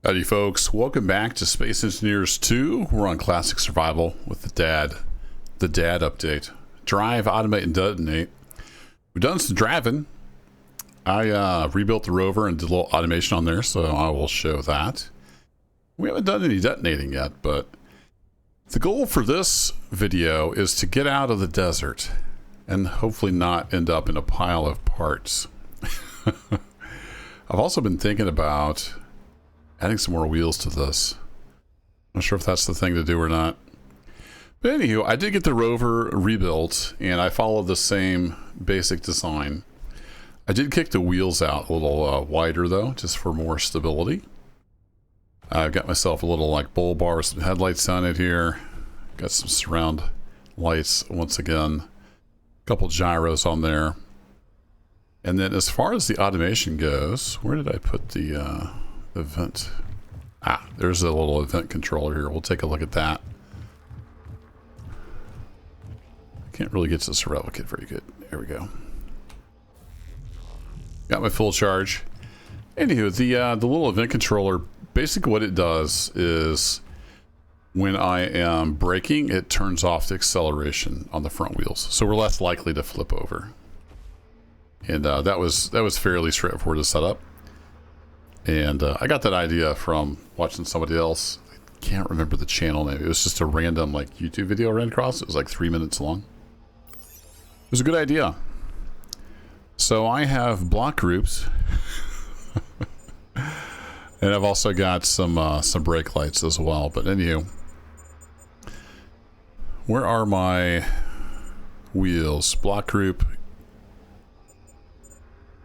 Howdy folks, welcome back to Space Engineers 2. We're on Classic Survival with the D.A.D. The D.A.D update. Drive, automate, and detonate. We've done some driving. I rebuilt the rover and did a little automation on there, so I will show that. We haven't done any detonating yet, but the goal for this video is to get out of the desert and hopefully not end up in a pile of parts. I've also been thinking about adding some more wheels to this. Not sure if that's the thing to do or not. But anywho, I did get the rover rebuilt, and I followed the same basic design. I did kick the wheels out a little wider, though, just for more stability. I've got myself a little like bull bar with some headlights on it here. Got some surround lights once again. A couple gyros on there. And then as far as the automation goes, where did I put the event? There's a little event controller here. We'll take a look at that. I can't really get to this replicate very good. There we go. Got my full charge. Anywho, the little event controller, basically what it does is when I am braking, it turns off the acceleration on the front wheels, so we're less likely to flip over. And that was fairly straightforward to set up. And I got that idea from watching somebody else. I can't remember the channel name. It was just a random like YouTube video I ran across. It was like 3 minutes long. It was a good idea. So I have block groups. And I've also got some brake lights as well. But anywho, where are my wheels? Block group.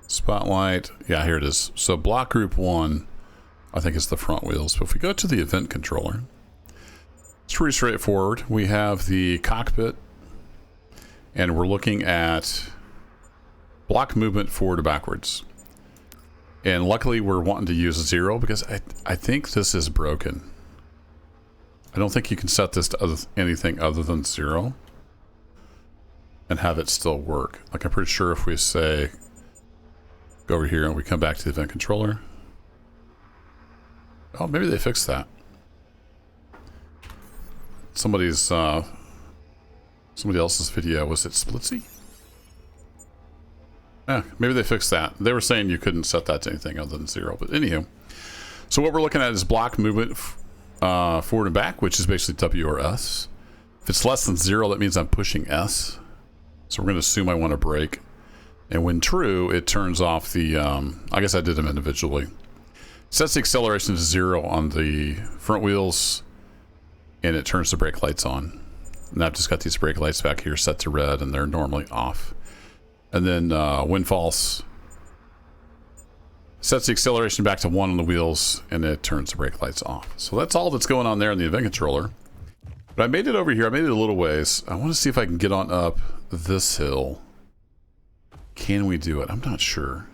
Spotlight, yeah, here it is. So block group 1, I think it's the front wheels. But if we go to the event controller, it's pretty straightforward. We have the cockpit, and we're looking at block movement forward to backwards. And luckily we're wanting to use 0 because I think this is broken. I don't think you can set this to anything other than 0 and have it still work. Like I'm pretty sure if we say go over here and we come back to the event controller. Oh, maybe they fixed that. Somebody else's video. Was it Splitsy? Yeah, maybe they fixed that. They were saying you couldn't set that to anything other than 0. But anywho, so what we're looking at is block movement forward and back, which is basically W or S. If it's less than 0, that means I'm pushing S. So we're going to assume I want to brake. And when true, it turns off the, I guess I did them individually. Sets the acceleration to 0 on the front wheels, and it turns the brake lights on. And I've just got these brake lights back here set to red, and they're normally off. And then when false, sets the acceleration back to 1 on the wheels, and it turns the brake lights off. So that's all that's going on there in the event controller. But I made it over here. I made it a little ways. I want to see if I can get on up this hill. Can we do it? I'm not sure.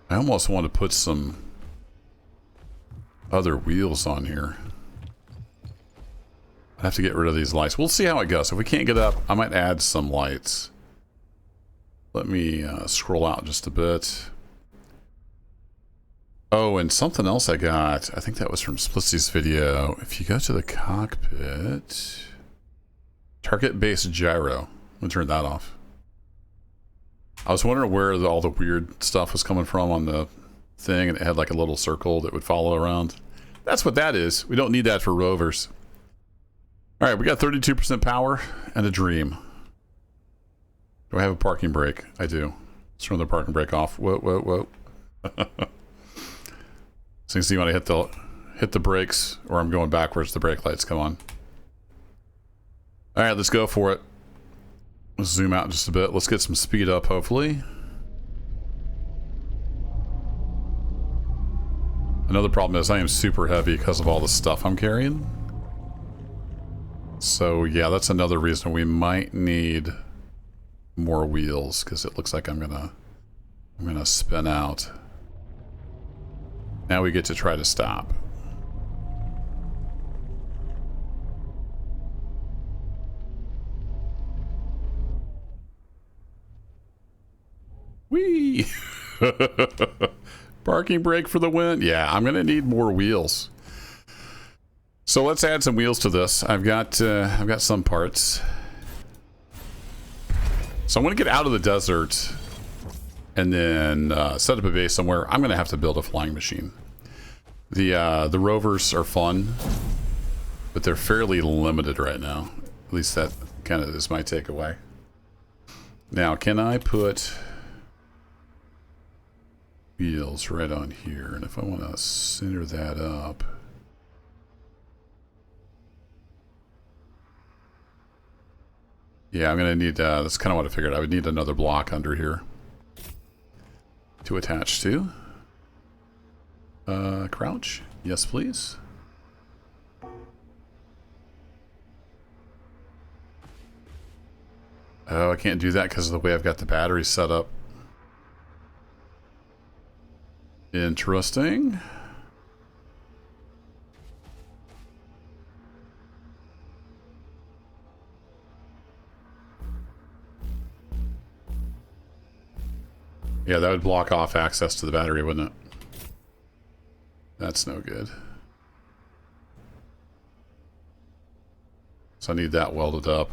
I almost want to put some other wheels on here. I have to get rid of these lights. We'll see how it goes. If we can't get up, I might add some lights. Let me scroll out just a bit. Oh, and something else I got. I think that was from Splitsy's video. If you go to the cockpit, target-based gyro. I'm gonna turn that off. I was wondering where all the weird stuff was coming from on the thing, and it had like a little circle that would follow around. That's what that is. We don't need that for rovers. All right, we got 32% power and a dream. Do I have a parking brake? I do. Let's turn the parking brake off. Whoa, whoa, whoa. So you can see when I hit the brakes, or I'm going backwards, the brake lights come on. All right, let's go for it. Let's zoom out just a bit. Let's get some speed up, hopefully. Another problem is I am super heavy because of all the stuff I'm carrying. So yeah, that's another reason we might need more wheels, because it looks like I'm gonna spin out. Now we get to try to stop. Whee! Parking brake for the win. Yeah, I'm going to need more wheels. So let's add some wheels to this. I've got some parts. So I'm going to get out of the desert and then set up a base somewhere. I'm going to have to build a flying machine. The rovers are fun, but they're fairly limited right now. At least that kind of is my takeaway. Now, can I put wheels right on here? And if I want to center that up... Yeah, I'm going to need, that's kind of what I figured. I would need another block under here to attach to. Crouch. Yes, please. Oh, I can't do that because of the way I've got the battery set up. Interesting. Yeah, that would block off access to the battery, wouldn't it? That's no good. So I need that welded up.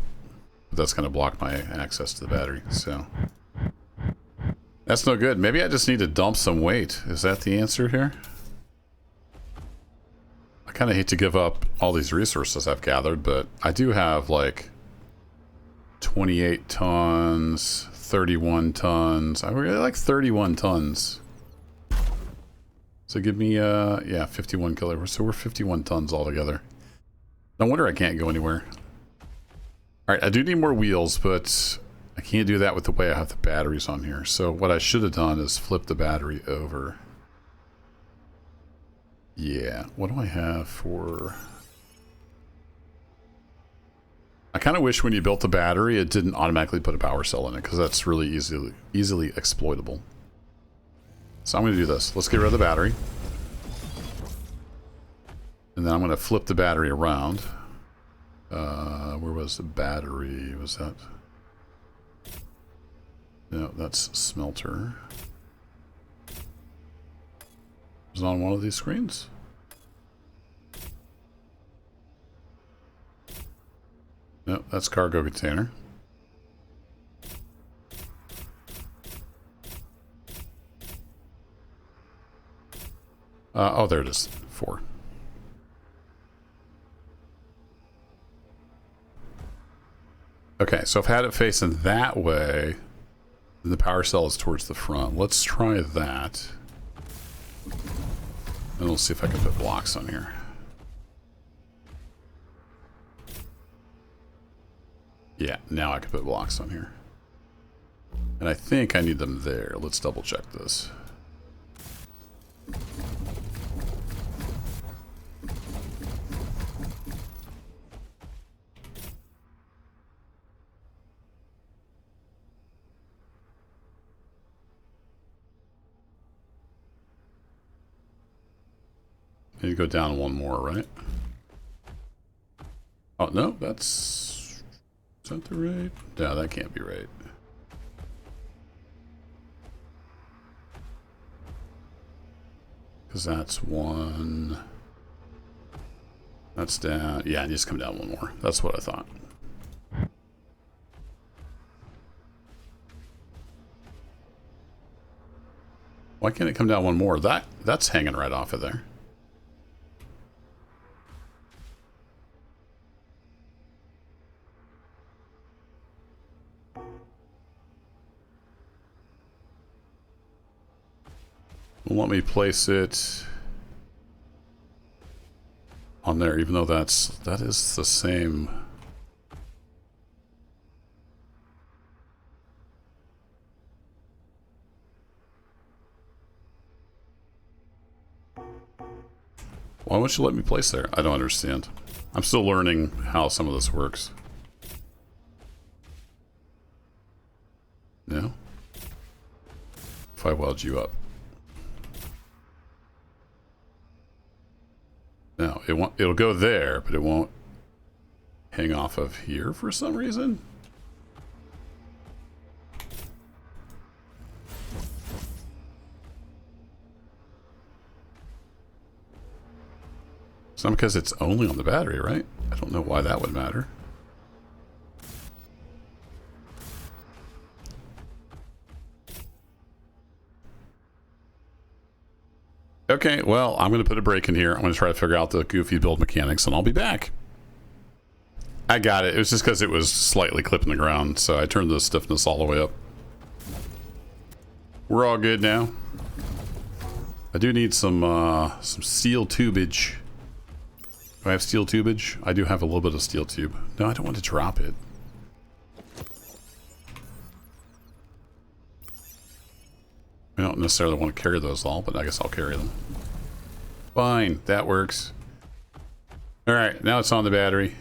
But that's going to block my access to the battery, so... That's no good. Maybe I just need to dump some weight. Is that the answer here? I kind of hate to give up all these resources I've gathered, but I do have, like, 28 tons... 31 tons. I really like 31 tons. So give me, yeah, 51 kilograms. So we're 51 tons altogether. No wonder I can't go anywhere. Alright, I do need more wheels, but I can't do that with the way I have the batteries on here. So what I should have done is flip the battery over. Yeah, what do I have for... I kind of wish when you built the battery, it didn't automatically put a power cell in it, because that's really easily exploitable. So I'm going to do this. Let's get rid of the battery. And then I'm going to flip the battery around. Where was the battery? Was that... No, that's smelter. Is it on one of these screens? No, that's cargo container. Oh, there it is. 4. Okay, so if I had it facing that way, then the power cell is towards the front. Let's try that. And we'll see if I can put blocks on here. Yeah, now I can put blocks on here. And I think I need them there. Let's double check this. Need to go down one more, right? Oh, no, that's... Is that the right? No, that can't be right. Because that's 1. That's down. Yeah, I just come down one more. That's what I thought. Why can't it come down one more? That's hanging right off of there. Let me place it on there, even though that is the same. Why won't you let me place there? I don't understand. I'm still learning how some of this works. No? If I weld you up. No, it'll go there, but it won't hang off of here for some reason. It's not because it's only on the battery, right? I don't know why that would matter. Okay, well, I'm going to put a break in here. I'm going to try to figure out the goofy build mechanics, and I'll be back. I got it. It was just because it was slightly clipping the ground, so I turned the stiffness all the way up. We're all good now. I do need some steel tubage. Do I have steel tubage? I do have a little bit of steel tube. No, I don't want to drop it. I don't necessarily want to carry those all, but I guess I'll carry them. Fine, that works. Alright, now it's on the battery.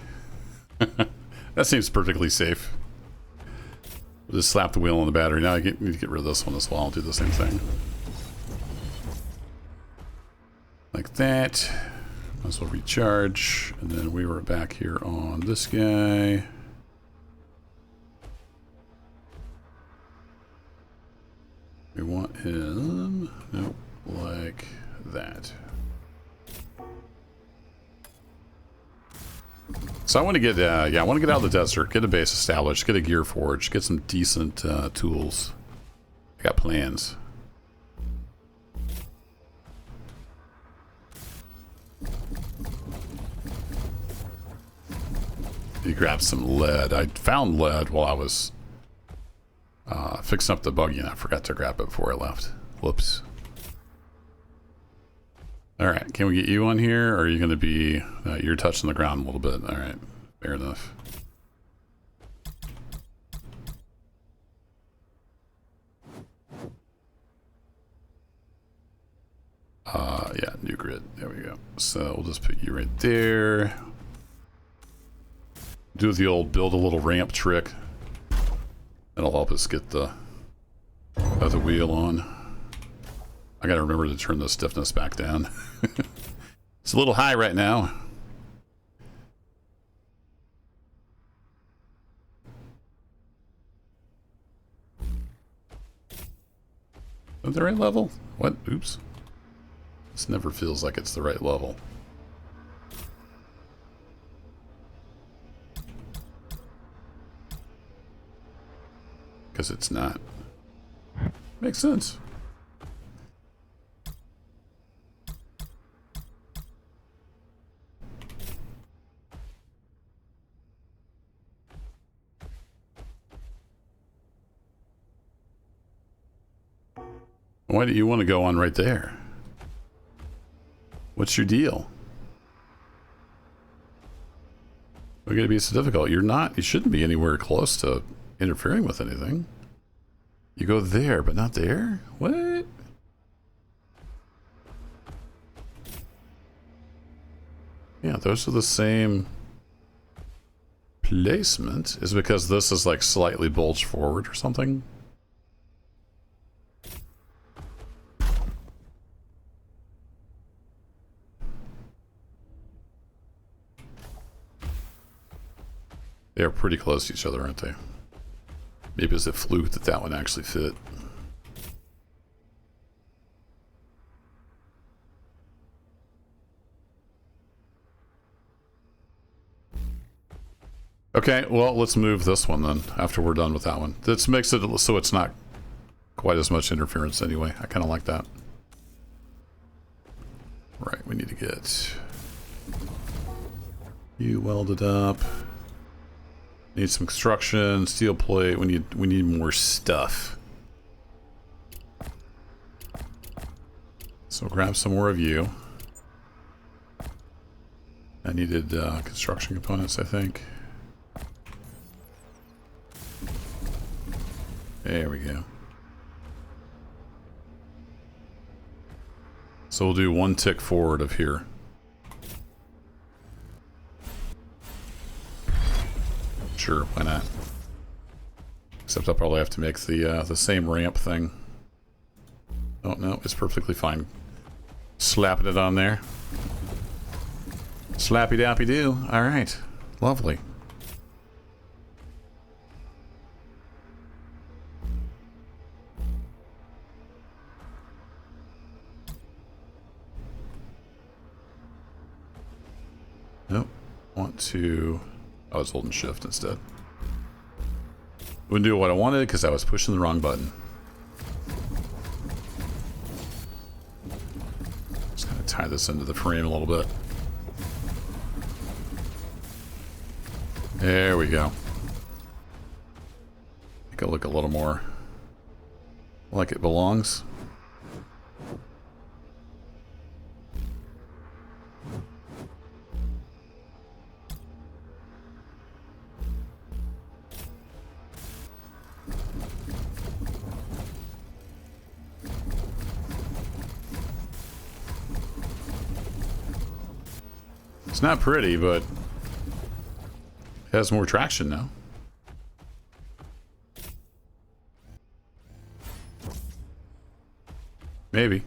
That seems perfectly safe. We'll just slap the wheel on the battery. Now I need to get rid of this one as well. I'll do the same thing. Like that. Might as well recharge. And then we were back here on this guy. We want him, nope, like that. So I want to get, yeah, I want to get out of the desert, get a base established, get a gear forge, get some decent tools. I got plans. You grab some lead. I found lead while I was fixing up the buggy, and I forgot to grab it before I left. Whoops. Alright, can we get you on here, or are you going to be... you're touching the ground a little bit. Alright, fair enough. Yeah, new grid. There we go. So we'll just put you right there. Do the old build a little ramp trick. That'll help us get the other wheel on. I gotta remember to turn the stiffness back down. It's a little high right now. Is that the right level? What? Oops. This never feels like it's the right level. Because it's not. Makes sense. Why do you want to go on right there? What's your deal? We're going to be so difficult. You're not, you shouldn't be anywhere close to interfering with anything. You go there, but not there? What? Yeah, those are the same placement. Is it because this is like slightly bulged forward or something? They're pretty close to each other, aren't they? Maybe it's a fluke that that one actually fit. Okay, well, let's move this one then, after we're done with that one. This makes it so it's not quite as much interference anyway. I kind of like that. Right, we need to get you welded up. Need some construction, steel plate. We need more stuff. So grab some more of you. I needed construction components, I think. There we go. So we'll do one tick forward of here. Sure, why not? Except I'll probably have to make the same ramp thing. Oh no, it's perfectly fine. Slapping it on there. Slappy dappy do. All right, lovely. want to... I was holding shift instead. Wouldn't do what I wanted because I was pushing the wrong button. Just gonna tie this into the frame a little bit. There we go. Make it look a little more like it belongs. It's not pretty, but it has more traction now. Maybe.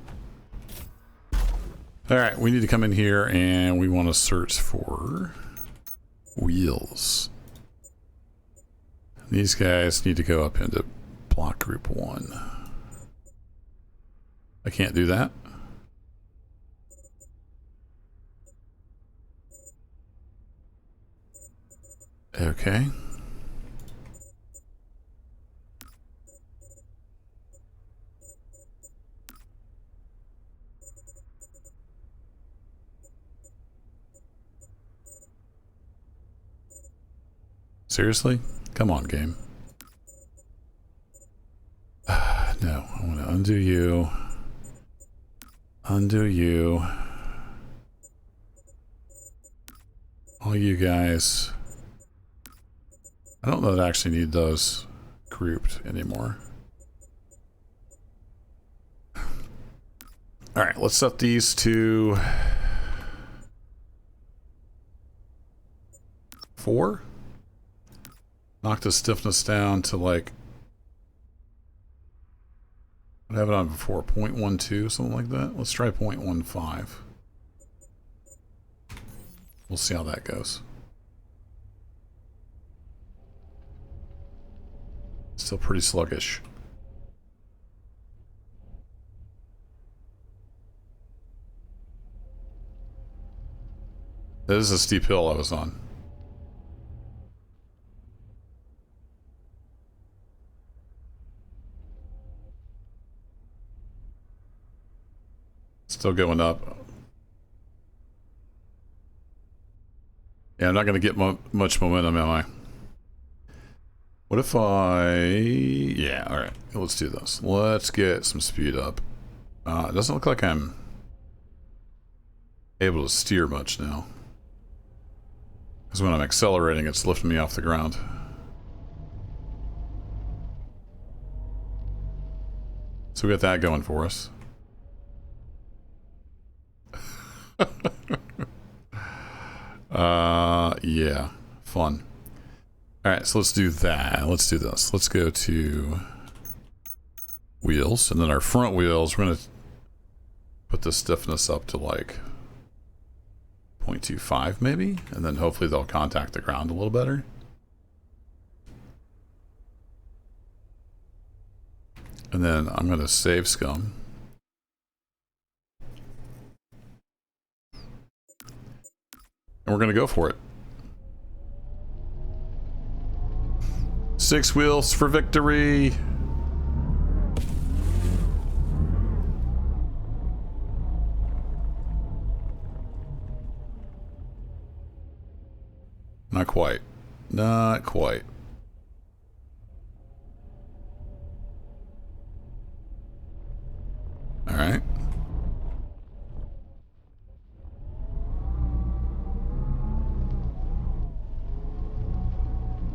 Alright, we need to come in here and we want to search for wheels. These guys need to go up into block group 1. I can't do that. Okay. Seriously? Come on, game. No, I want to undo you. Undo you. All you guys. I don't know that I actually need those grouped anymore. Alright, let's set these to 4. Knock the stiffness down to like, I have it on before, 0.12, something like that. Let's try 0.15. We'll see how that goes. Still pretty sluggish. This is a steep hill I was on. Still going up. Yeah, I'm not going to get much momentum, am I? What if I... Yeah, alright. Let's do this. Let's get some speed up. It doesn't look like I'm able to steer much now. Because when I'm accelerating, it's lifting me off the ground. So we got that going for us. Yeah, fun. Alright, so let's do that. Let's do this. Let's go to wheels, and then our front wheels, we're going to put the stiffness up to like 0.25 maybe, and then hopefully they'll contact the ground a little better. And then I'm going to save scum. And we're going to go for it. 6 wheels for victory. Not quite. Not quite. All right.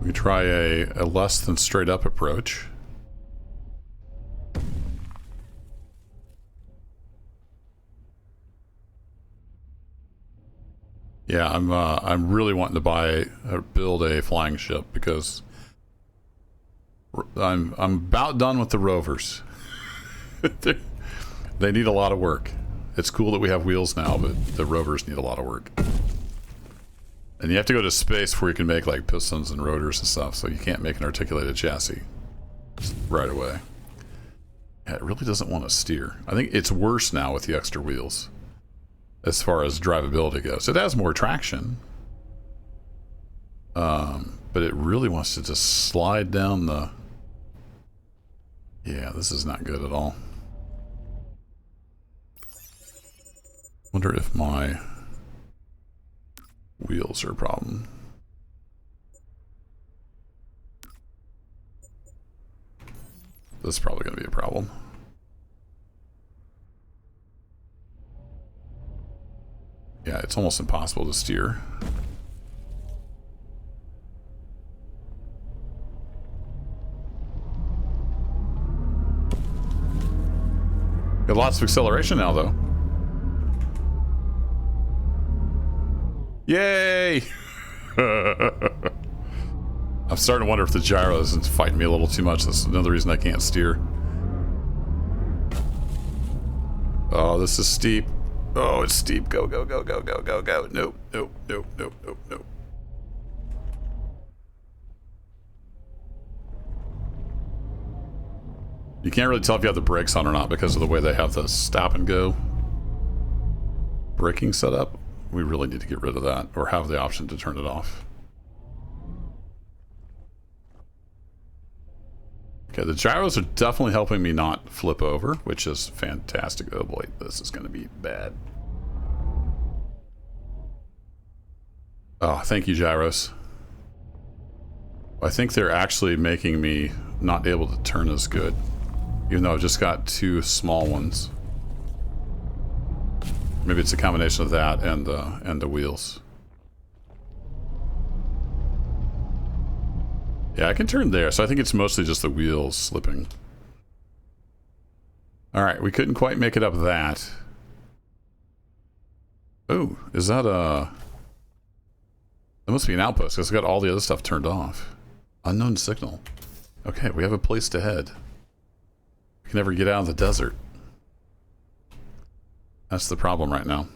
We try a less than straight up approach. Yeah, I'm really wanting to build a flying ship because I'm about done with the rovers. They need a lot of work. It's cool that we have wheels now, but the rovers need a lot of work. And you have to go to space before you can make like pistons and rotors and stuff, so you can't make an articulated chassis just right away. Yeah, it really doesn't want to steer. I think it's worse now with the extra wheels as far as drivability goes. It has more traction, But it really wants to just slide down the... Yeah, this is not good at all. Wonder if my wheels are a problem. This is probably going to be a problem. Yeah, it's almost impossible to steer. Got lots of acceleration now, though. Yay! I'm starting to wonder if the gyro isn't fighting me a little too much. That's another reason I can't steer. Oh, this is steep. Oh, it's steep. Go, go, go, go, go, go, go. Nope, nope, nope, nope, nope, nope. You can't really tell if you have the brakes on or not because of the way they have the stop and go braking set up. We really need to get rid of that or have the option to turn it off. Okay, the gyros are definitely helping me not flip over, which is fantastic. Oh boy, this is going to be bad. Oh, thank you, gyros. I think they're actually making me not able to turn as good, even though I've just got two small ones. Maybe it's a combination of that and the wheels. Yeah, I can turn there, so I think it's mostly just the wheels slipping. Alright, we couldn't quite make it up that. Oh, is that a... That must be an outpost, because it's got all the other stuff turned off. Unknown signal. Okay, we have a place to head. We can never get out of the desert. That's the problem right now.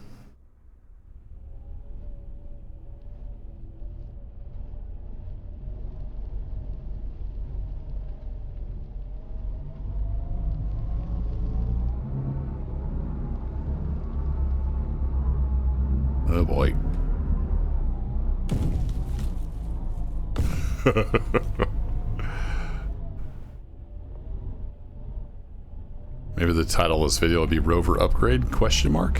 Oh boy. Maybe the title of this video will be Rover Upgrade, question mark?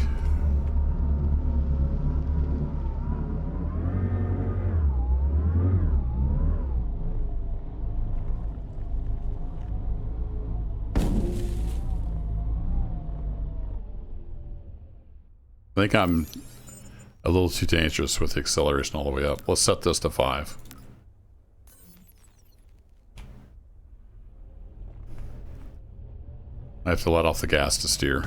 I think I'm a little too dangerous with the acceleration all the way up. Let's set this to 5. I have to let off the gas to steer.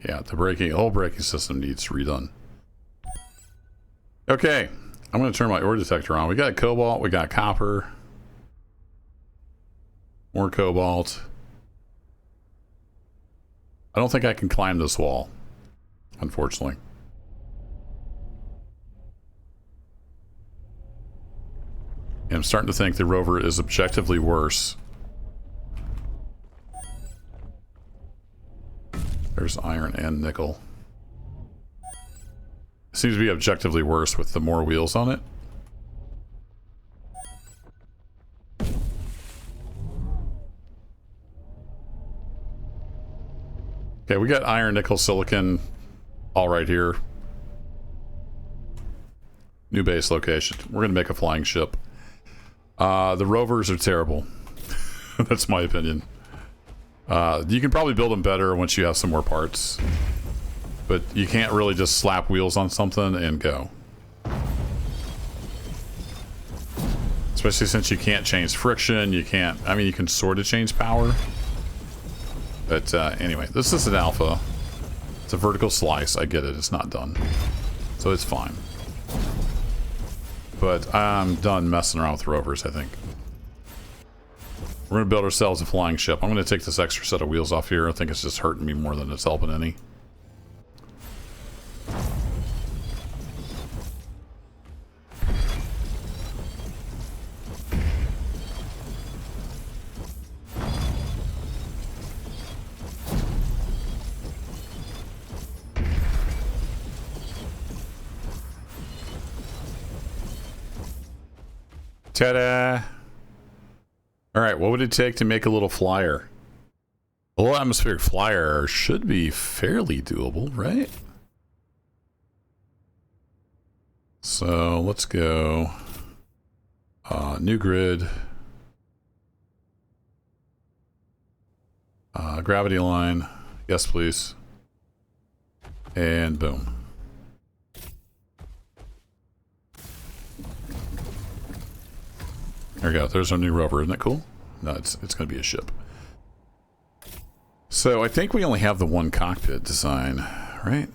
Yeah, the whole braking system needs redone. Okay. I'm going to turn my ore detector on. We got cobalt, we got copper. More cobalt. I don't think I can climb this wall, unfortunately. And I'm starting to think the rover is objectively worse. There's iron and nickel. Seems to be objectively worse with the more wheels on it. Okay, we got iron, nickel, silicon all right here. New base location. We're gonna make a flying ship. The rovers are terrible. That's my opinion. You can probably build them better once you have some more parts. But you can't really just slap wheels on something and go. Especially since you can't change friction, you can't... I mean, you can sort of change power. But anyway, this is an alpha. It's a vertical slice, I get it, it's not done. So it's fine. But I'm done messing around with rovers, I think. We're going to build ourselves a flying ship. I'm going to take this extra set of wheels off here. I think it's just hurting me more than it's helping any. Ta-da! Alright, what would it take to make a little flyer? A little atmospheric flyer should be fairly doable, right? So let's go new grid, gravity line, yes please, and boom. There we go. There's our new rover. Isn't that cool? No, it's going to be a ship. So I think we only have the one cockpit design, right?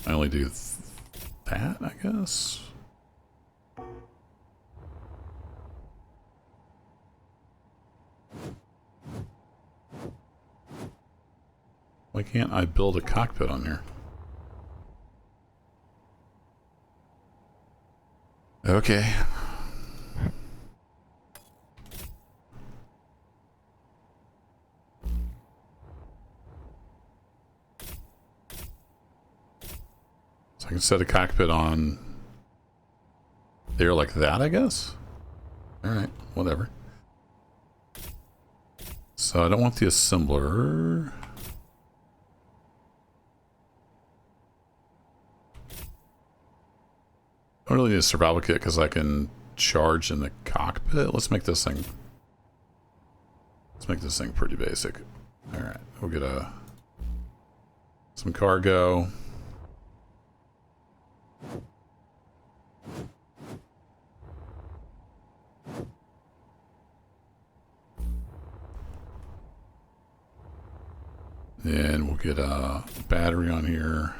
I only do that, I guess. Why can't I build a cockpit on here? Okay. So I can set a cockpit on there like that, I guess? Alright, whatever. So I don't want the assembler. I don't really need a survival kit because I can charge in the cockpit. Let's make this thing pretty basic. Alright, we'll get some cargo. Then we'll get a battery on here.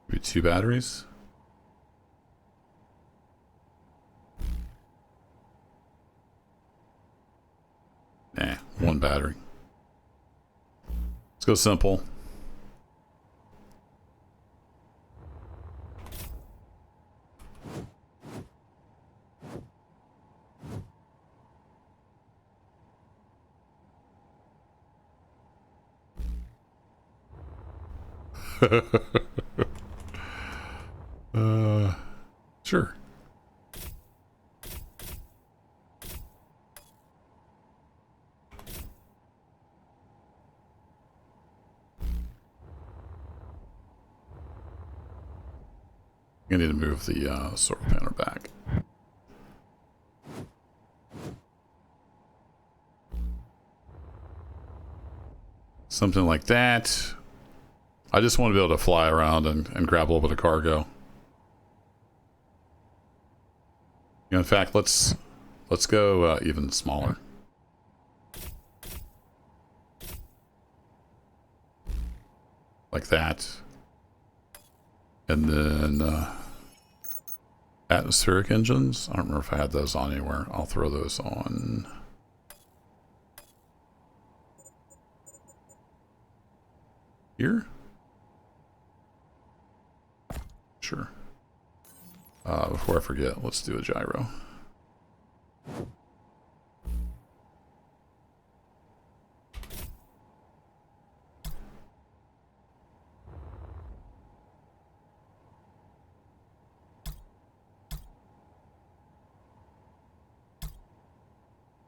Maybe 2 batteries. Nah, 1 battery. Let's go simple. Sure. I need to move the solar panel back. Something like that. I just want to be able to fly around and grab a little bit of cargo. You know, in fact, let's go even smaller. Like that. And then atmospheric engines. I don't remember if I had those on anywhere. I'll throw those on. Here? Sure. Before I forget, let's do a gyro.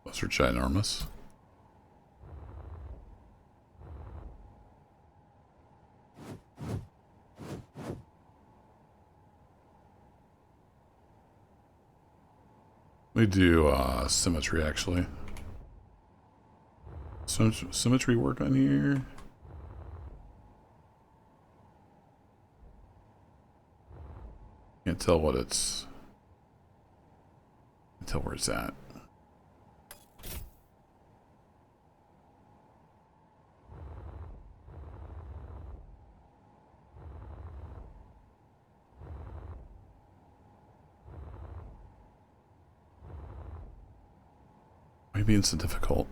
Those are ginormous. We do symmetry actually. Symmetry work on here. Can't tell what it's. Can't tell where it's at. Why are you being so difficult?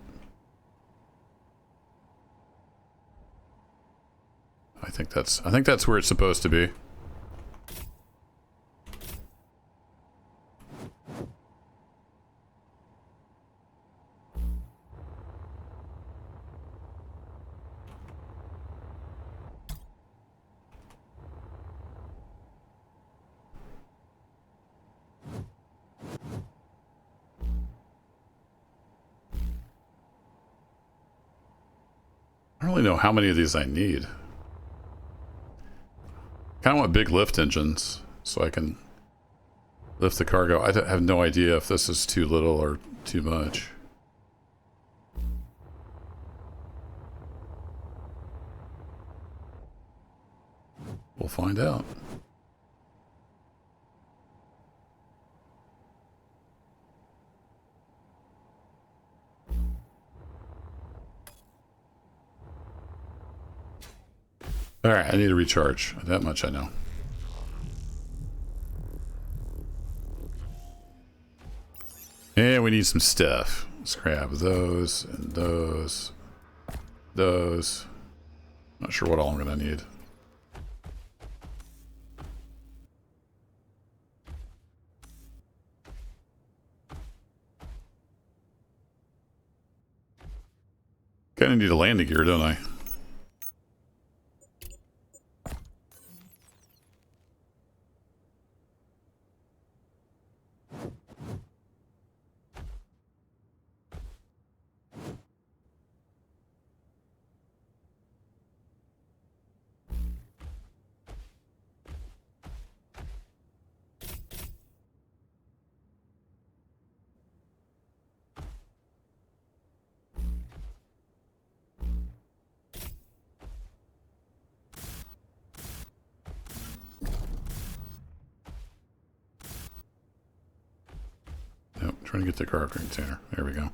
I think that's where it's supposed to be. don't really know how many of these I need. Kind of want big lift engines so I can lift the cargo. I have no idea if this is too little or too much. We'll find out. Alright, I need to recharge. That much I know. And we need some stuff. Let's grab those and those. Those. Not sure what all I'm going to need. Kind of need a landing gear, don't I? Nope, trying to get the cargo container. There we go.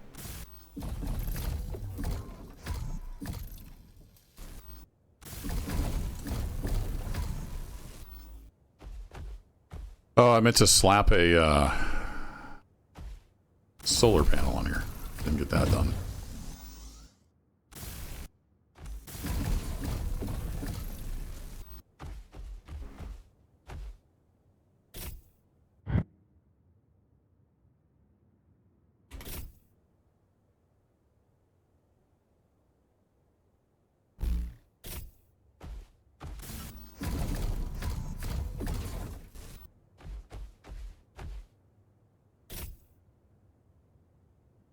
Oh, I meant to slap a solar panel on here. Didn't get that done.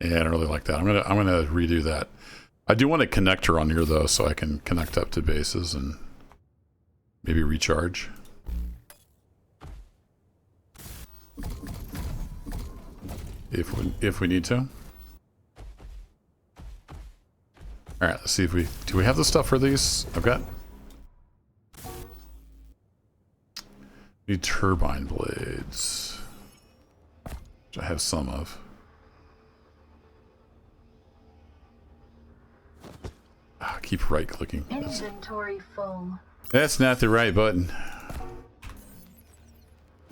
Yeah, I don't really like that. I'm gonna redo that. I do want a connector on here though, so I can connect up to bases and maybe recharge. If we need to. All right, let's see if we do we have the stuff for these. I've got need turbine blades, which I have some of. Keep right clicking. Inventory full. That's not the right button.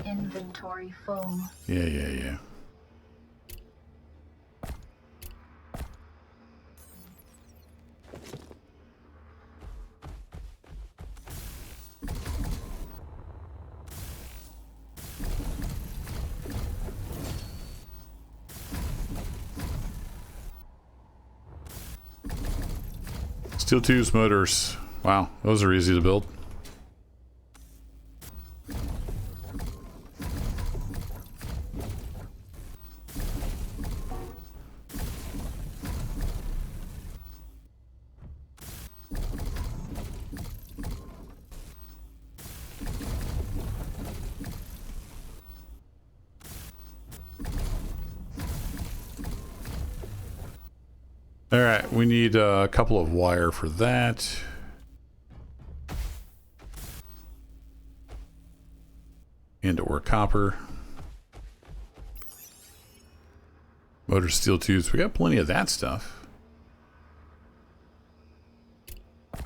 Inventory full. Yeah. Steel tubes motors. Wow, those are easy to build. All right, we need a couple of wire for that. And or copper. Motor steel tubes. We got plenty of that stuff. I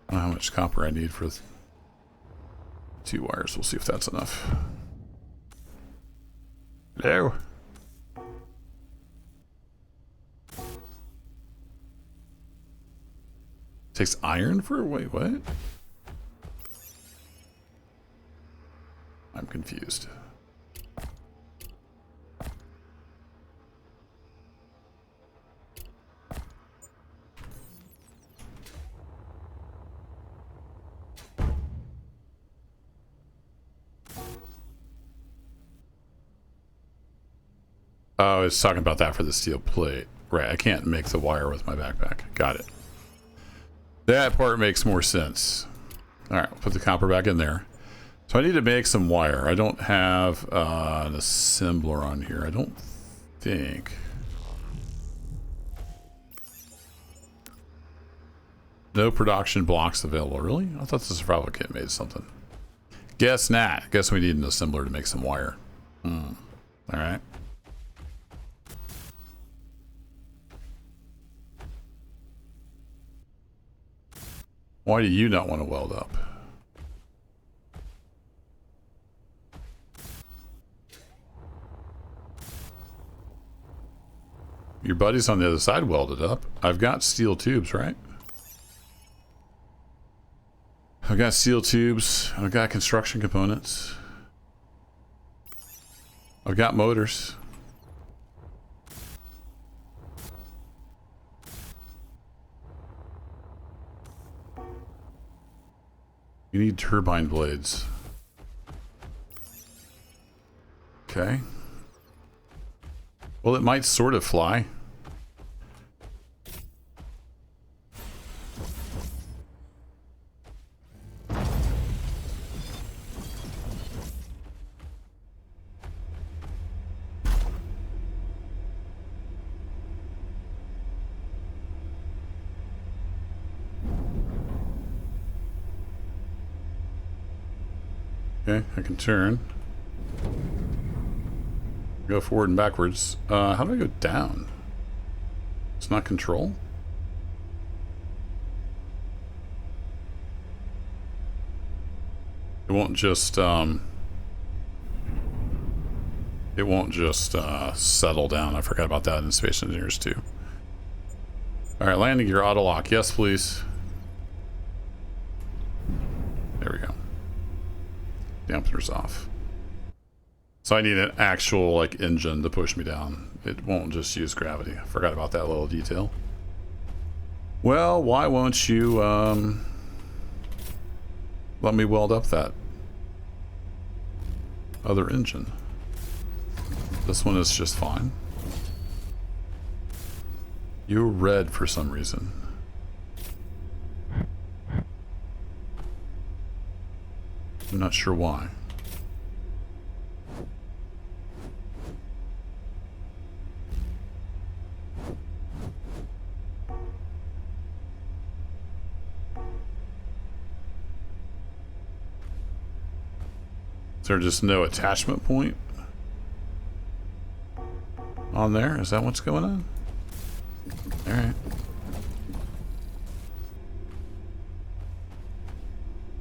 don't know how much copper I need for 2 wires. We'll see if that's enough. Hello. Takes iron for wait, what? I'm confused. Oh, I was talking about that for the steel plate. Right, I can't make the wire with my backpack. Got it. That part makes more sense. Alright, we'll put the copper back in there. So I need to make some wire. I don't have an assembler on here. I don't think. No production blocks available. Really? I thought the survival kit made something. Guess not. Guess we need an assembler to make some wire. Alright. Why do you not want to weld up? Your buddy's on the other side welded up. I've got steel tubes, right? I've got steel tubes. I've got construction components. I've got motors. You need turbine blades. Okay. Well, it might sort of fly. Okay, I can turn. Go forward and backwards. How do I go down? It's not control? It won't just, settle down. I forgot about that in Space Engineers too. Alright, landing gear auto lock. Yes, please. There we go. Dampener's off. So I need an actual like engine to push me down. It won't just use gravity. I forgot about that little detail. Well, why won't you let me weld up that other engine? This one is just fine. You're red for some reason. I'm not sure why. Is there just no attachment point on there? Is that what's going on? Alright.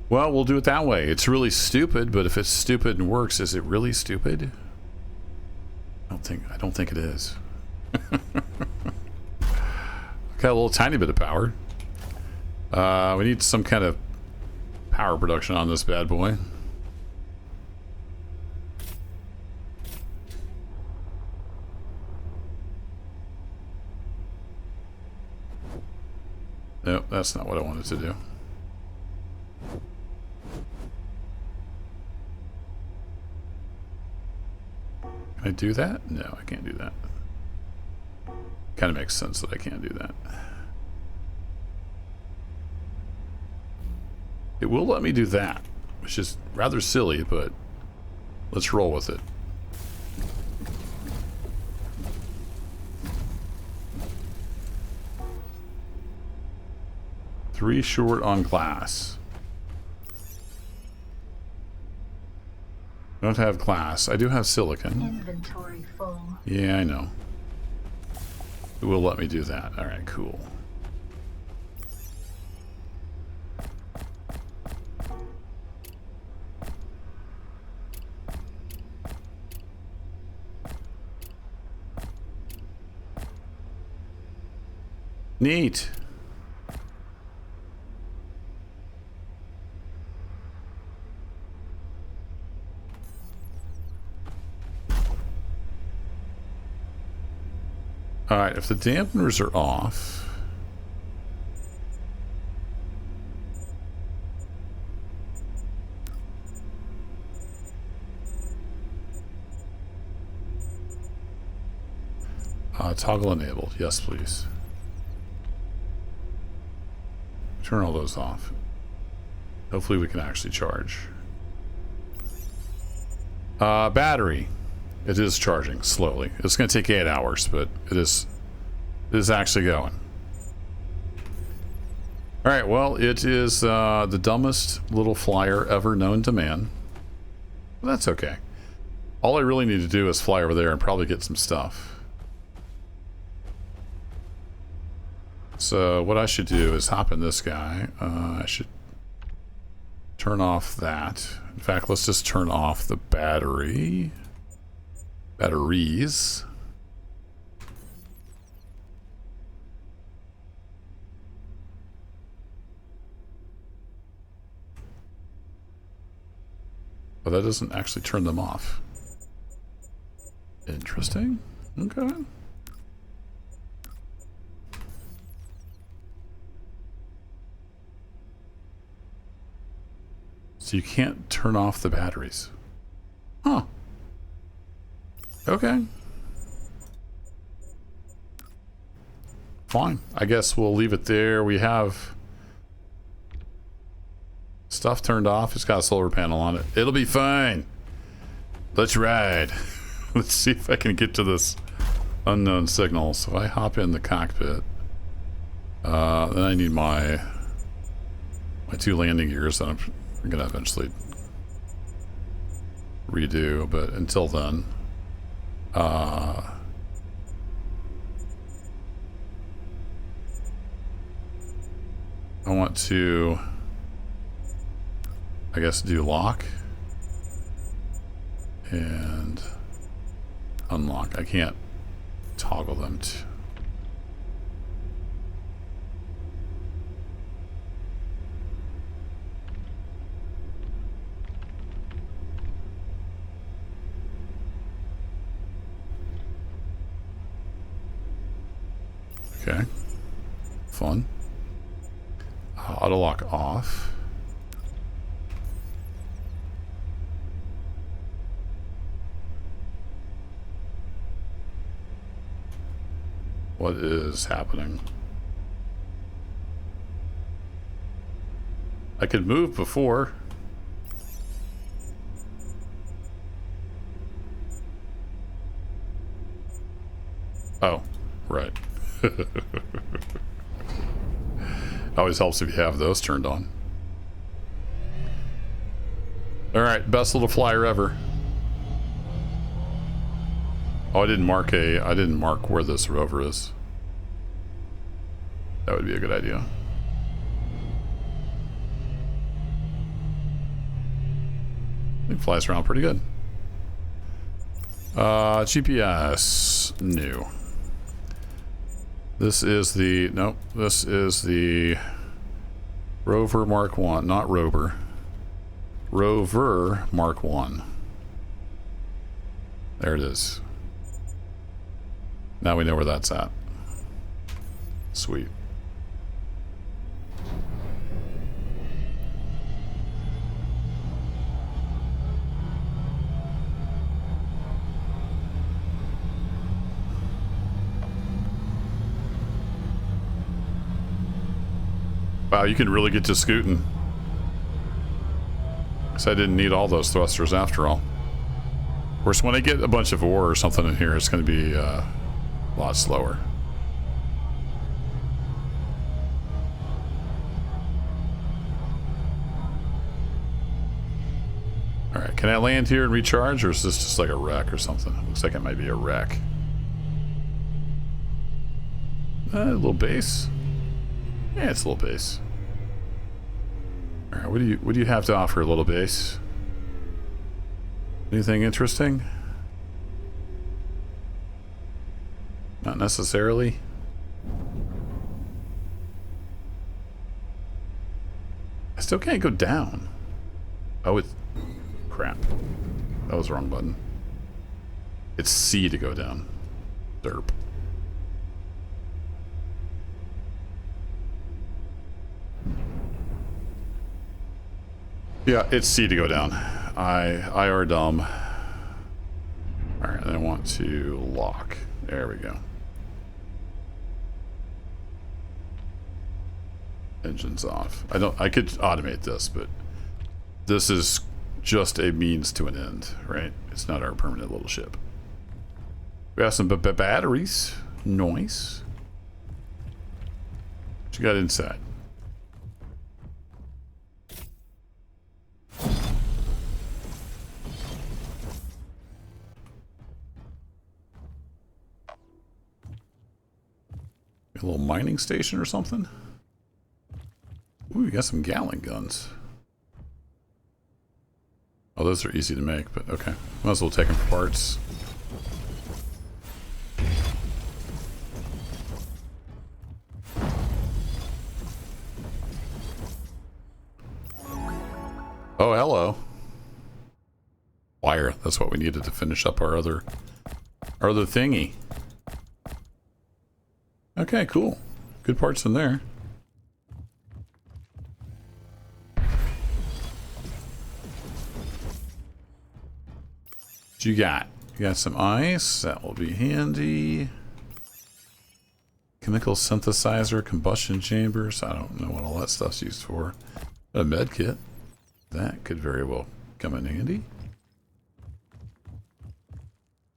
Well, we'll do it that way. It's really stupid, but if it's stupid and works, is it really stupid? I don't think it is. Got a little tiny bit of power. We need some kind of power production on this bad boy. Nope, that's not what I wanted to do. Can I do that? No, I can't do that. Kind of makes sense that I can't do that. It will let me do that, which is rather silly, but let's roll with it. Three short on glass. Don't have glass. I do have silicon. Inventory full. Yeah, I know. It will let me do that. Alright, cool. Neat. Alright, if the dampeners are off... Toggle enabled. Yes, please. Turn all those off. Hopefully we can actually charge. Battery. It is charging slowly. It's going to take 8 hours, but it is actually going. All right, well, it is the dumbest little flyer ever known to man. But that's okay. All I really need to do is fly over there and probably get some stuff. So what I should do is hop in this guy. I should turn off that. In fact, let's just turn off the batteries. But that doesn't actually turn them off. Interesting. Okay. So you can't turn off the batteries. Huh. Okay. Fine. I guess we'll leave it there. We have stuff turned off. It's got a solar panel on it. It'll be fine. Let's ride. Let's see if I can get to this unknown signal. So I hop in the cockpit. Then I need my 2 landing gears that I'm going to eventually redo. But until then, I want to, I guess, do lock and unlock. I can't toggle them. Okay. Fun. Auto lock off. What is happening? I could move before. Oh, right. Always helps if you have those turned on. All right, best little flyer ever. Oh, I didn't mark where this rover is. That would be a good idea. It flies around pretty good. GPS, new. This is the, nope, this is the Rover Mark 1, not Rover. Rover Mark 1. There it is. Now we know where that's at. Sweet. Wow, you can really get to scooting. Because I didn't need all those thrusters after all. Of course, when I get a bunch of ore or something in here, it's going to be a lot slower. Alright, can I land here and recharge, or is this just like a wreck or something? Looks like it might be a wreck. A little base. Yeah, it's a little base. Alright, what do you have to offer, little base? Anything interesting? Not necessarily. I still can't go down. Oh, it's... crap. That was the wrong button. It's C to go down. Derp. Yeah, it's C to go down. I are dumb. Alright, I want to lock. There we go. Engines off. I could automate this, but this is just a means to an end, right? It's not our permanent little ship. We have some batteries. Nice. What you got inside? A little mining station or something? Ooh, we got some Gatling guns. Oh, those are easy to make, but okay. Might as well take them for parts. Oh, hello. Wire. That's what we needed to finish up our other thingy. Okay, cool. Good parts in there. What you got? You got some ice. That will be handy. Chemical synthesizer, combustion chambers. I don't know what all that stuff's used for. A med kit. That could very well come in handy.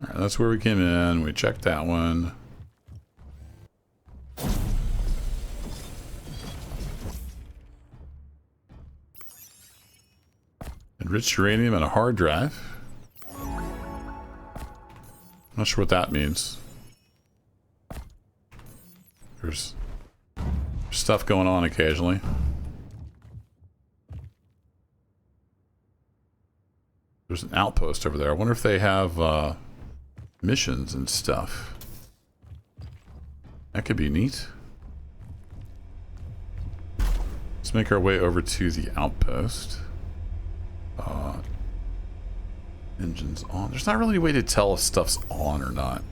Alright, that's where we came in. We checked that one. Enriched uranium and a hard drive. Not sure what that means. There's stuff going on occasionally. There's an outpost over there. I wonder if they have missions and stuff. That could be neat. Let's make our way over to the outpost. Engines on. There's not really a way to tell if stuff's on or not.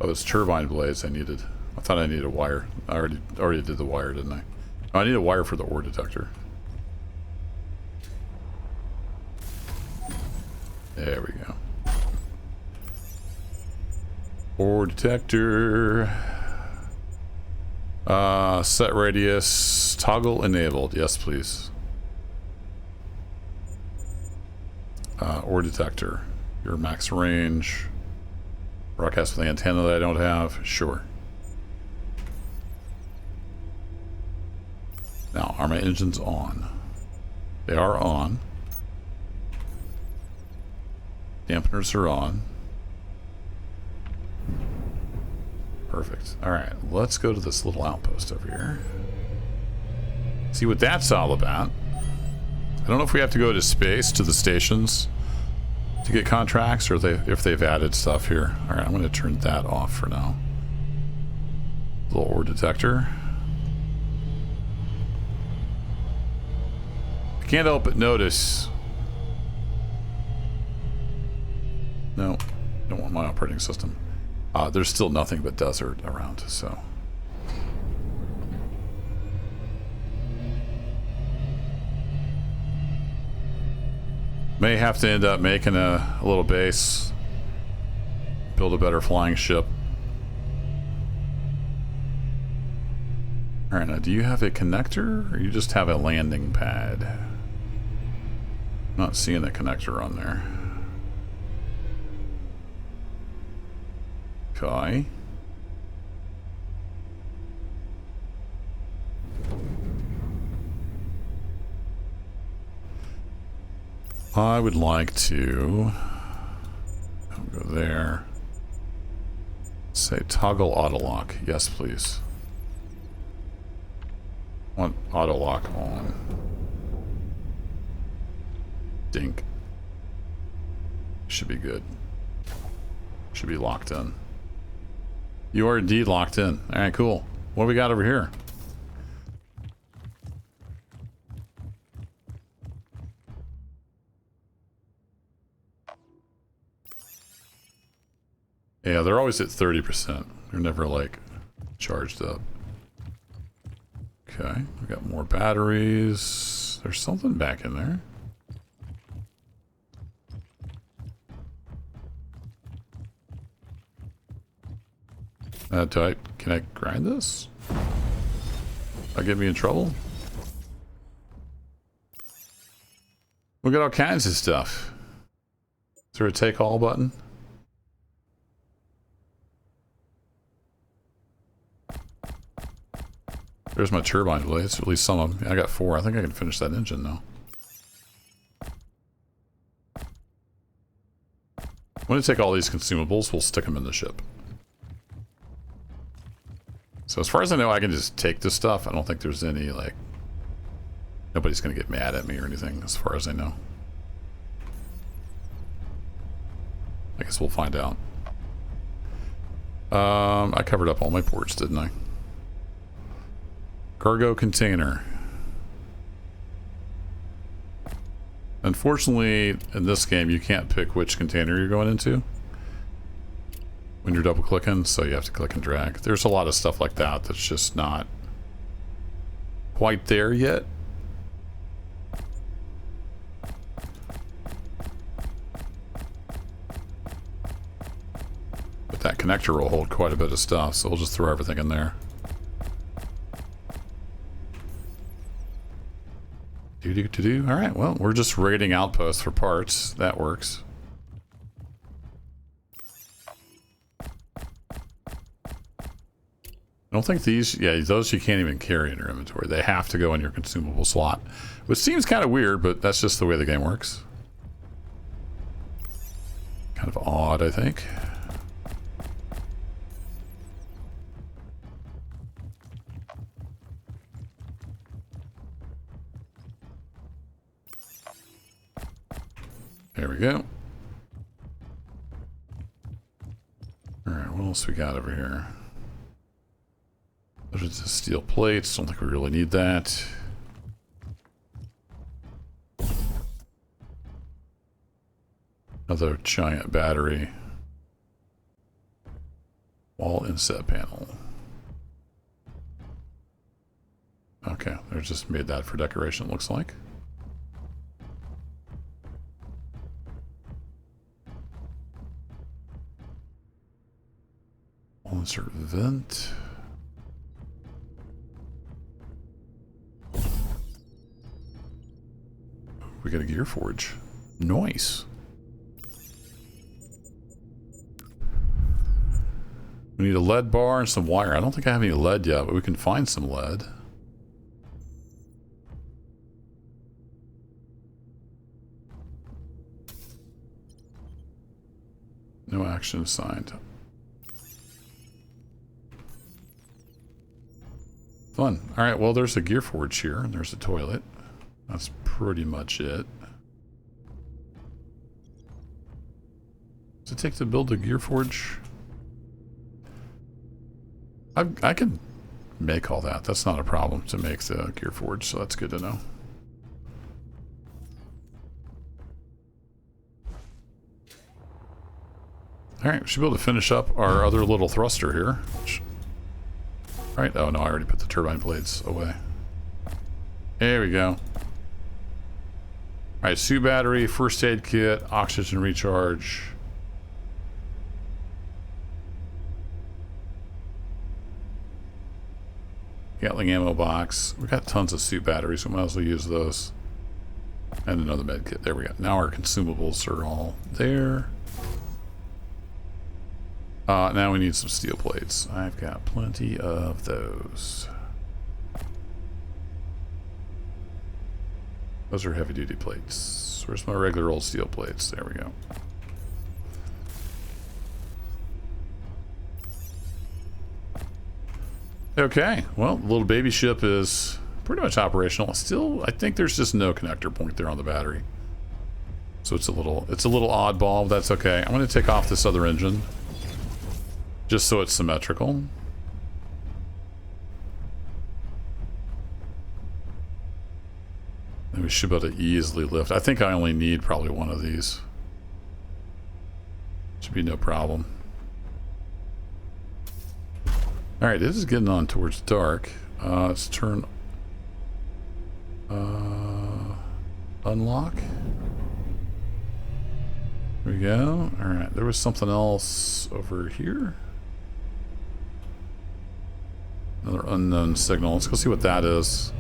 Oh, it's turbine blades I needed. I thought I needed a wire. I already did the wire, didn't I? Oh, I need a wire for the ore detector. There we go. Ore detector. Set radius. Toggle enabled. Yes, please. Ore detector. Your max range. Broadcast with the antenna that I don't have. Sure. Now, are my engines on? They are on. Dampeners are on. Perfect. Alright, let's go to this little outpost over here. See what that's all about. I don't know if we have to go to space, to the stations, to get contracts, or if they've added stuff here. Alright, I'm going to turn that off for now. Little ore detector. I can't help but notice... No, don't want my operating system. There's still nothing but desert around, so... May have to end up making a little base. Build a better flying ship. Alright, now do you have a connector, or you just have a landing pad? I'm not seeing a connector on there. Okay. I would like to go there. Say toggle auto lock. Yes, please. Want auto lock on. Dink. Should be good. Should be locked in. You are indeed locked in. Alright, cool. What do we got over here? Yeah, they're always at 30%. They're never, like, charged up. Okay, we got more batteries. There's something back in there. Can I grind this? That'll get me in trouble? We got all kinds of stuff. Is there a take all button? There's my turbine blades, at least some of them. I got 4. I think I can finish that engine now. When I take all these consumables, we'll stick them in the ship. So as far as I know, I can just take this stuff. I don't think there's any, like... Nobody's going to get mad at me or anything, as far as I know. I guess we'll find out. I covered up all my ports, didn't I? Cargo container. Unfortunately, in this game, you can't pick which container you're going into when you're double clicking, so you have to click and drag. There's a lot of stuff like that that's just not quite there yet. But that connector will hold quite a bit of stuff, so we'll just throw everything in there. Alright, well, we're just raiding outposts for parts. That works. I don't think these... Yeah, those you can't even carry in your inventory. They have to go in your consumable slot. Which seems kind of weird, but that's just the way the game works. Kind of odd, I think. There we go. Alright, what else we got over here? There's the steel plates. Don't think we really need that. Another giant battery. Wall inset panel. Okay, they just made that for decoration, it looks like. Insert vent. We got a gear forge. Nice. We need a lead bar and some wire. I don't think I have any lead yet, but we can find some lead. No action assigned. Fun. Alright, well, there's a gear forge here, and there's a toilet. That's pretty much it. Does it take to build a gear forge? I can make all that. That's not a problem to make the gear forge, so that's good to know. Alright, we should be able to finish up our other little thruster here. Right? Oh no, I already put the turbine blades away. There we go. Alright, suit battery, first aid kit, oxygen recharge. Gatling ammo box. We've got tons of suit batteries, so we might as well use those. And another med kit. There we go. Now our consumables are all there. Now we need some steel plates. I've got plenty of those. Those are heavy duty plates. Where's my regular old steel plates? There we go. Okay, well, the little baby ship is pretty much operational. Still, I think there's just no connector point there on the battery. So it's a little oddball, but that's okay. I'm going to take off this other engine. Just so it's symmetrical. And we should be able to easily lift. I think I only need probably one of these. Should be no problem. Alright, this is getting on towards dark. Let's turn... unlock. There we go. Alright, there was something else over here. Another unknown signal. Let's go see what that is.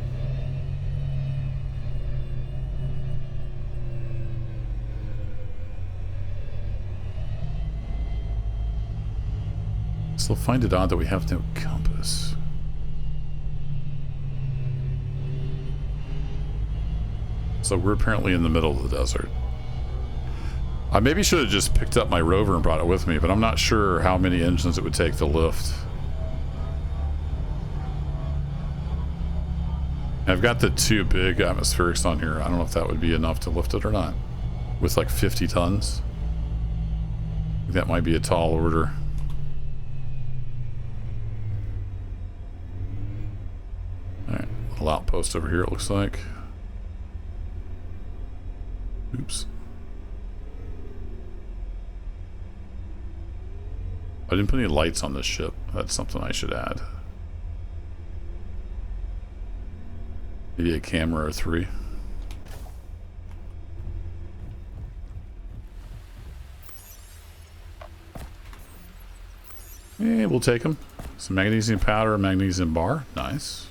Still find it odd that we have no compass. So we're apparently in the middle of the desert. I maybe should have just picked up my rover and brought it with me, but I'm not sure how many engines it would take to lift. I've got the 2 big atmospherics on here. I don't know if that would be enough to lift it or not. With like 50 tons. I think that might be a tall order. Alright, little outpost over here it looks like. Oops. I didn't put any lights on this ship. That's something I should add. Maybe a camera or 3. Yeah, we'll take them. Some magnesium powder, magnesium bar. Nice.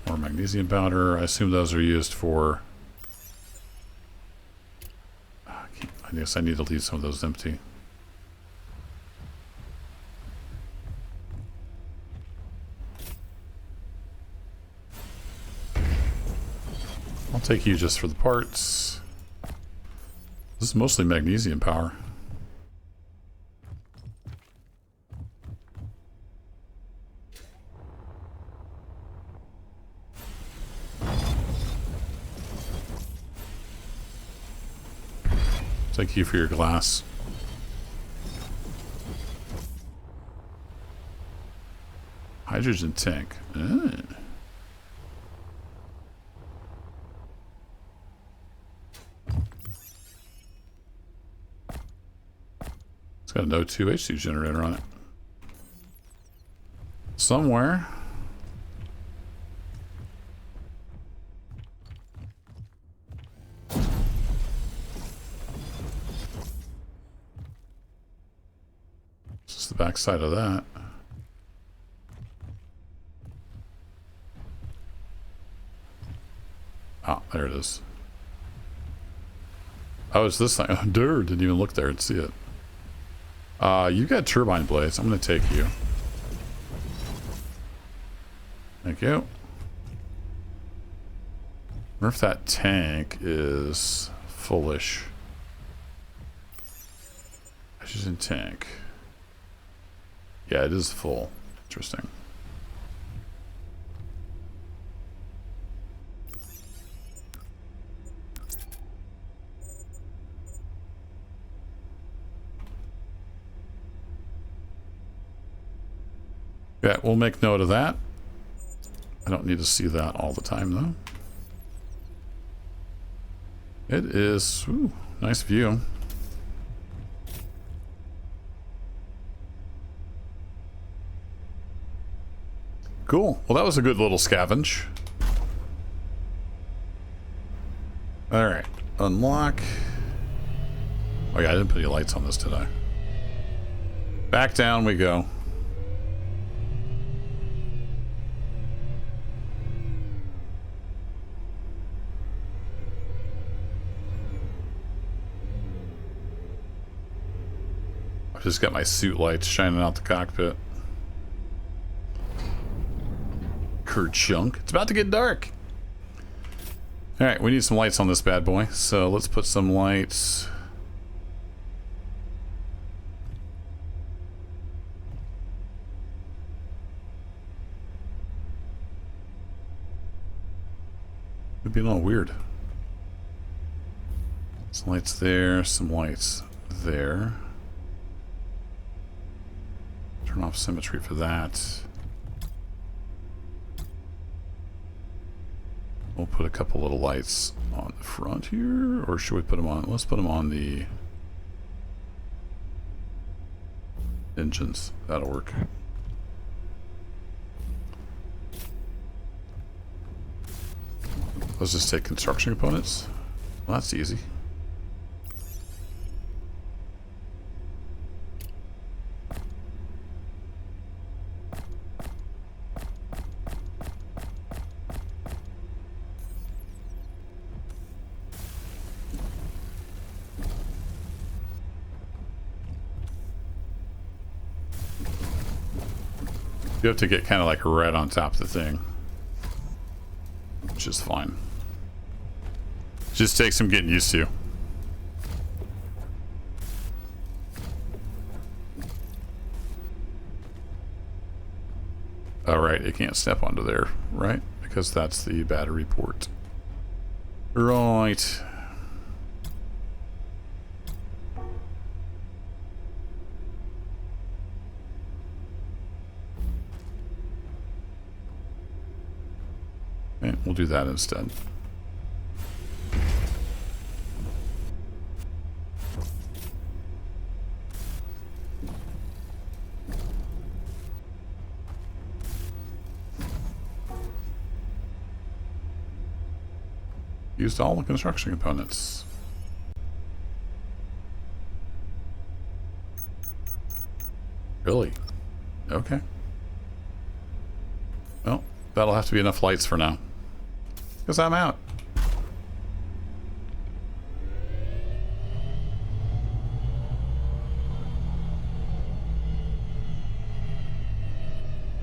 More magnesium powder. I assume those are used for... I guess I need to leave some of those empty. I'll take you just for the parts. This is mostly magnesium power. Thank you for your glass. Hydrogen tank. It's got an O2 H2 generator on it. Somewhere. This is the back side of that. Ah, there it is. Oh, it's this thing. Oh, dude, didn't even look there and see it. You got turbine blades. I'm going to take you. Thank you. I wonder if that tank is fullish. Hydrogen tank. Yeah, it is full. Interesting. Yeah, we'll make note of that. I don't need to see that all the time, though. It is... Ooh, nice view. Cool. Well, that was a good little scavenge. Alright. Unlock. Oh yeah, I didn't put any lights on this, did I? Back down we go. I've just got my suit lights shining out the cockpit. Kerchunk. It's about to get dark. Alright, we need some lights on this bad boy. So let's put some lights. It'd be a little weird. Some lights there, some lights there. Turn off symmetry for that. We'll put a couple little lights on the front here, or should we put them on? Let's put them on the engines. That'll work. Let's just take construction components. Well, that's easy. You have to get kind of like right on top of the thing, which is fine. Just takes some getting used to. All right, it can't step onto there, right? Because that's the battery port. Right. Okay, we'll do that instead. Used all the construction components. Really? Okay. Well, that'll have to be enough lights for now. Because I'm out.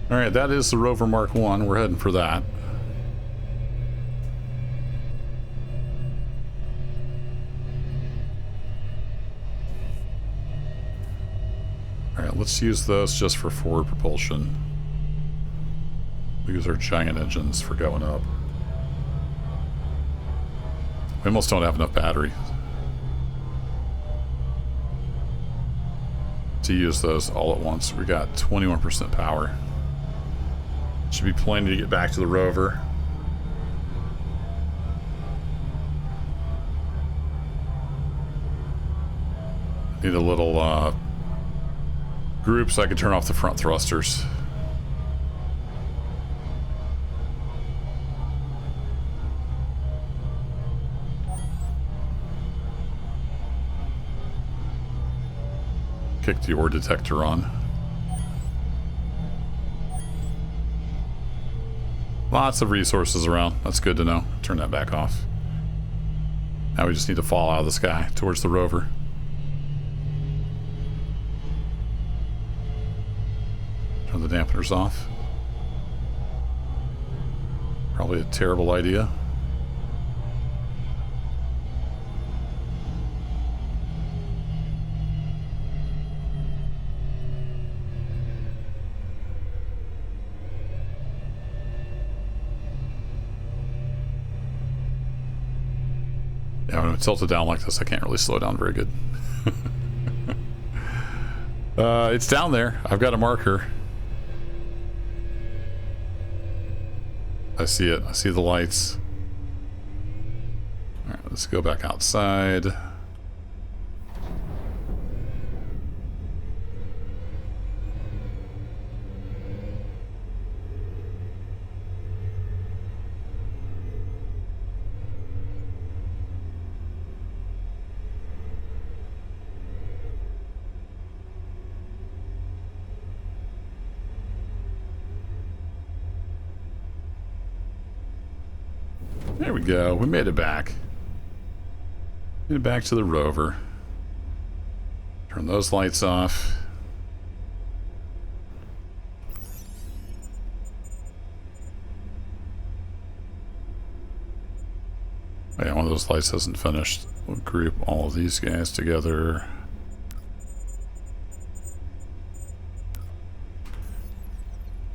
Alright, that is the Rover Mark 1. We're heading for that. Alright, let's use those just for forward propulsion. We use our giant engines for going up. We almost don't have enough battery to use those all at once. We got 21% power. Should be plenty to get back to the rover. Need a little group so I can turn off the front thrusters. Kick the ore detector on. Lots of resources around. That's good to know. Turn that back off. Now we just need to fall out of the sky towards the rover. Turn the dampeners off. Probably a terrible idea. Yeah, when I'm tilted down like this, I can't really slow down very good. It's down there. I've got a marker. I see it. I see the lights. All right, let's go back outside. There we go. We made it back. Made it back to the rover. Turn those lights off. Oh yeah, one of those lights hasn't finished. We'll group all of these guys together.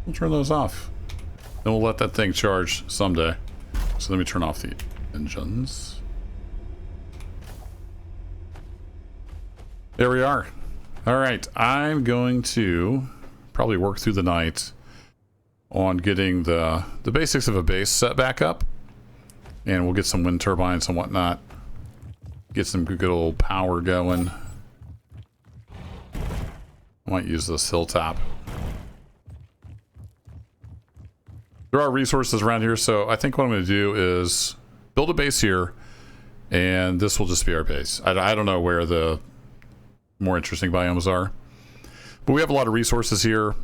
We'll turn those off. Then we'll let that thing charge someday. So let me turn off the engines. There we are. All right, I'm going to probably work through the night on getting the basics of a base set back up. And we'll get some wind turbines and whatnot. Get some good old power going. I might use this hilltop. There are resources around here, so I think what I'm going to do is build a base here, and this will just be our base. I don't know where the more interesting biomes are, but we have a lot of resources here.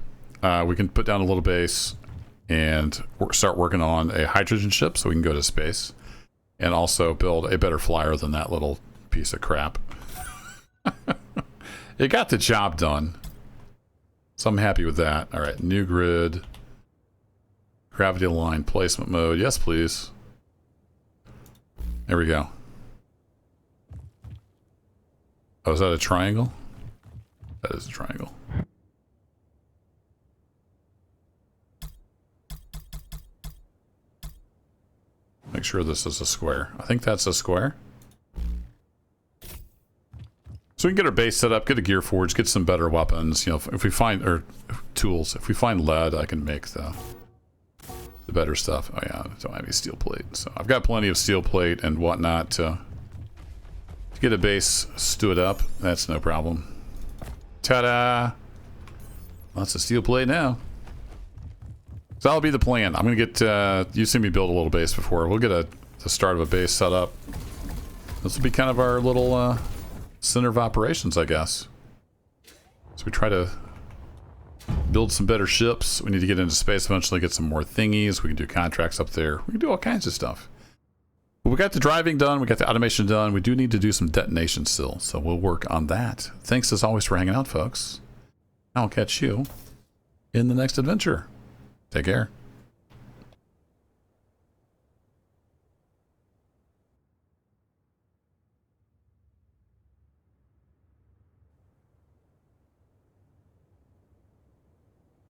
We can put down a little base and start working on a hydrogen ship so we can go to space, and also build a better flyer than that little piece of crap. It got the job done. So I'm happy with that. All right, new grid. Gravity line placement mode. Yes, please. There we go. Oh, is that a triangle? That is a triangle. Make sure this is a square. I think that's a square. So we can get our base set up, get a gear forge, get some better weapons. You know, if we find, or tools, if we find lead, I can make the better stuff. Oh yeah, I don't have any steel plate. So I've got plenty of steel plate and whatnot to get a base stood up. That's no problem. Ta-da! Lots of steel plate now. So that'll be the plan. I'm going to get, you've seen me build a little base before. We'll get the start of a base set up. This will be kind of our little center of operations, I guess. So we try to build some better ships. We need to get into space eventually, get some more thingies. We can do contracts up there. We can do all kinds of stuff. But we got the driving done. We got the automation done. We do need to do some detonation still. So we'll work on that. Thanks as always for hanging out, folks. I'll catch you in the next adventure. Take care.